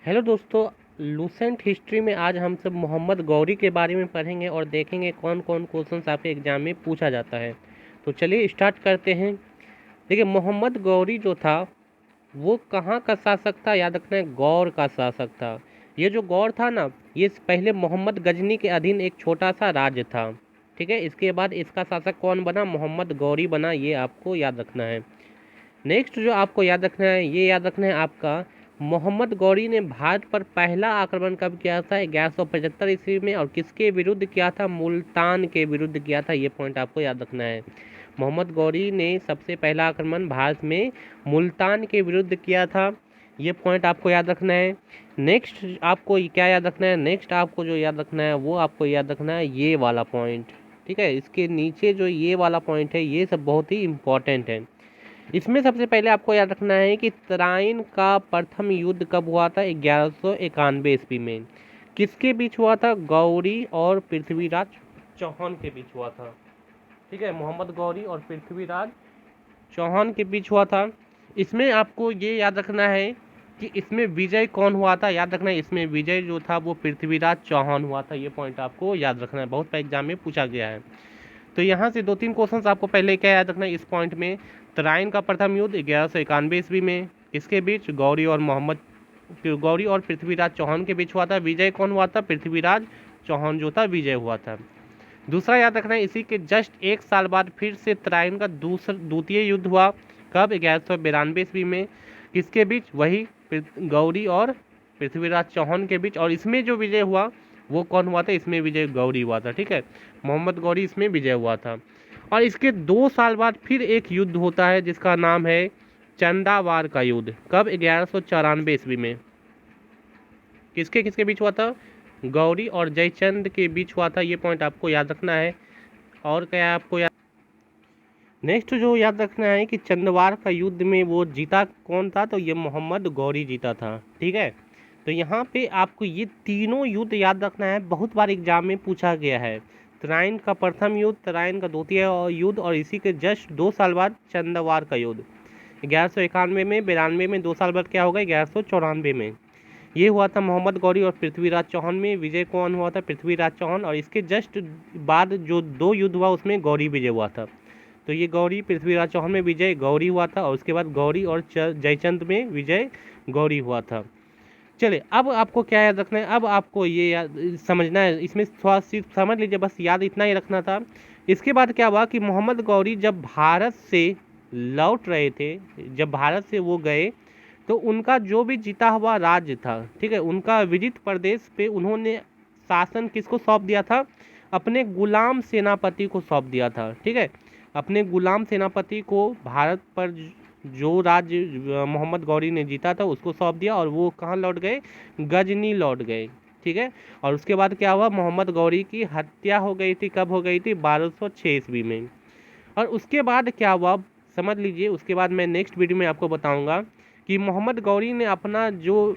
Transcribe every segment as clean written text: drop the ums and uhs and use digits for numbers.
Hello दोस्तों, Lucent history में आज हम सब मोहम्मद गौरी के बारे में पढ़ेंगे और देखेंगे कौन कौन क्वेश्चंस आपके एग्जाम में पूछा जाता है। तो चलिए स्टार्ट करते हैं। देखिए, मोहम्मद गौरी जो था वो कहाँ का शासक था, याद रखना है, गौर का शासक था। ये जो गौर था ना, ये पहले मोहम्मद गजनी के अधीन एक छोटा सा राज्य था। ठीक है, इसके बाद इसका शासक कौन बना, मोहम्मद गौरी बना। ये आपको याद रखना है। नेक्स्ट जो आपको याद रखना है, ये याद रखना है आपका, मोहम्मद गौरी ने भारत पर पहला आक्रमण कब किया था, 1175 ईस्वी में, और किसके विरुद्ध किया था, मुल्तान के विरुद्ध किया था। ये पॉइंट आपको याद रखना है। मोहम्मद गौरी ने सबसे पहला आक्रमण भारत में मुल्तान के विरुद्ध किया था। ये पॉइंट आपको याद रखना है। नेक्स्ट आपको क्या याद रखना है, नेक्स्ट आपको जो याद रखना है वो आपको याद रखना है ये वाला पॉइंट। ठीक है, इसके नीचे जो ये वाला पॉइंट है ये सब बहुत ही इम्पोर्टेंट है। इसमें सबसे पहले आपको याद रखना है कि तराइन का प्रथम युद्ध कब हुआ था, 1191 ईस्वी में। किसके बीच हुआ था, गौरी और पृथ्वीराज चौहान के बीच हुआ था। ठीक है, मोहम्मद गौरी और पृथ्वीराज चौहान के बीच हुआ था। इसमें आपको ये याद रखना है कि इसमें विजय कौन हुआ था, याद रखना है इसमें विजय जो था वो पृथ्वीराज चौहान हुआ था। ये पॉइंट आपको याद रखना है, बहुत एग्जाम में पूछा गया है। तो यहाँ से 2-3 क्वेश्चन आपको पहले क्या याद रखना है इस पॉइंट में। तराइन का प्रथम युद्ध 1191 ईस्वी में किसके बीच, गौरी और पृथ्वीराज चौहान के बीच हुआ था। विजय कौन हुआ था, पृथ्वीराज चौहान जो था विजय हुआ था। दूसरा याद रखना है, इसी के जस्ट 1 साल बाद फिर से तराइन का द्वितीय युद्ध हुआ। कब, 1192 ईस्वी में। किसके बीच, वही गौरी और पृथ्वीराज चौहान के बीच। और इसमें जो विजय हुआ वो कौन हुआ था, इसमें विजय गौरी हुआ था। ठीक है, मोहम्मद गौरी इसमें विजय हुआ था। और इसके 2 साल बाद फिर एक युद्ध होता है जिसका नाम है चंदावार का युद्ध। कब, 1194 ईस्वी में। किसके किसके बीच हुआ था, गौरी और जयचंद के बीच हुआ था। ये पॉइंट आपको याद रखना है। और क्या आपको याद, नेक्स्ट जो याद रखना है कि चंदवार का युद्ध में वो जीता कौन था, तो ये मोहम्मद गौरी जीता था। ठीक है, तो यहाँ पे आपको ये तीनों युद्ध याद रखना है, बहुत बार एग्जाम में पूछा गया है। तराइन का प्रथम युद्ध, तराइन का द्वितीय युद्ध, और इसी के जस्ट 2 साल बाद चंदवार का युद्ध 1191 में। 92 में 2 साल बाद क्या होगा, 1194 में। ये हुआ था मोहम्मद गौरी और पृथ्वीराज चौहान में। विजय कौन हुआ था, पृथ्वीराज चौहान। और इसके जस्ट बाद जो 2 युद्ध हुआ उसमें गौरी विजय हुआ था। तो ये गौरी पृथ्वीराज चौहान में विजय गौरी हुआ था, और उसके बाद गौरी और जयचंद में विजय गौरी हुआ था। चलिए, अब आपको क्या याद रखना है, अब आपको ये याद समझना है, इसमें थोड़ा सिर्फ समझ लीजिए, बस याद इतना ही रखना था। इसके बाद क्या हुआ कि मोहम्मद गौरी जब भारत से लौट रहे थे, जब भारत से वो गए, तो उनका जो भी जीता हुआ राज्य था, ठीक है, उनका विजित प्रदेश पे उन्होंने शासन किसको सौंप दिया था, अपने गुलाम सेनापति को सौंप दिया था। ठीक है, अपने गुलाम सेनापति को भारत पर जो राज्य मोहम्मद गौरी ने जीता था उसको सौंप दिया, और वो कहाँ लौट गए, गजनी लौट गए। ठीक है, और उसके बाद क्या हुआ, मोहम्मद गौरी की हत्या हो गई थी। कब हो गई थी, 1206 ईस्वी में। और उसके बाद क्या हुआ समझ लीजिए, उसके बाद मैं नेक्स्ट वीडियो में आपको बताऊंगा कि मोहम्मद गौरी ने अपना जो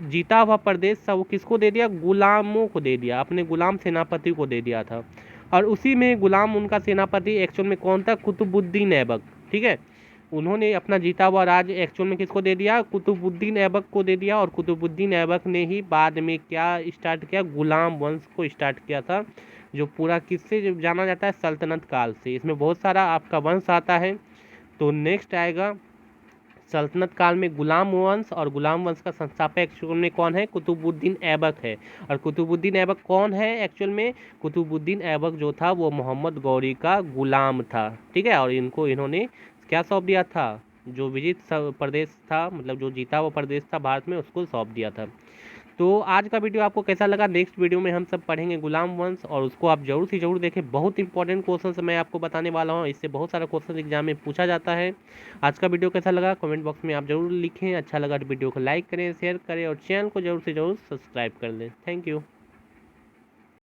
जीता हुआ प्रदेश था वो किसको दे दिया, गुलामों को दे दिया, अपने गुलाम सेनापति को दे दिया था। और उसी में गुलाम उनका सेनापति एक्चुअल में कौन था, कुतुबुद्दीन ऐबक। ठीक है, उन्होंने अपना जीता हुआ राज्य एक्चुअल में किसको दे दिया, कुतुबुद्दीन ऐबक को दे दिया। और कुतुबुद्दीन ऐबक ने ही बाद में क्या स्टार्ट किया, गुलाम वंश को स्टार्ट किया था, जो पूरा किससे जाना जाता है, सल्तनत काल से। इसमें बहुत सारा आपका वंश आता है। तो नेक्स्ट आएगा सल्तनत काल में गुलाम वंश, और गुलाम वंश का संस्थापक एक्चुअल में कौन है, कुतुबुद्दीन ऐबक है। और कुतुबुद्दीन ऐबक कौन है एक्चुअल में, कुतुबुद्दीन ऐबक जो था वो मोहम्मद गौरी का गुलाम था। ठीक है, और इन्होंने क्या सौंप दिया था, जो विजित प्रदेश था, मतलब जो जीता हुआ प्रदेश था भारत में, उसको सौंप दिया था। तो आज का वीडियो आपको कैसा लगा, नेक्स्ट वीडियो में हम सब पढ़ेंगे गुलाम वंश, और उसको आप जरूर से जरूर देखें। बहुत इंपॉर्टेंट क्वेश्चन मैं आपको बताने वाला हूँ, इससे बहुत सारा क्वेश्चन एग्जाम में पूछा जाता है। आज का वीडियो कैसा लगा कमेंट बॉक्स में आप जरूर लिखें। अच्छा लगा तो वीडियो को लाइक करें, शेयर करें, और चैनल को जरूर से जरूर सब्सक्राइब कर लें। Thank you.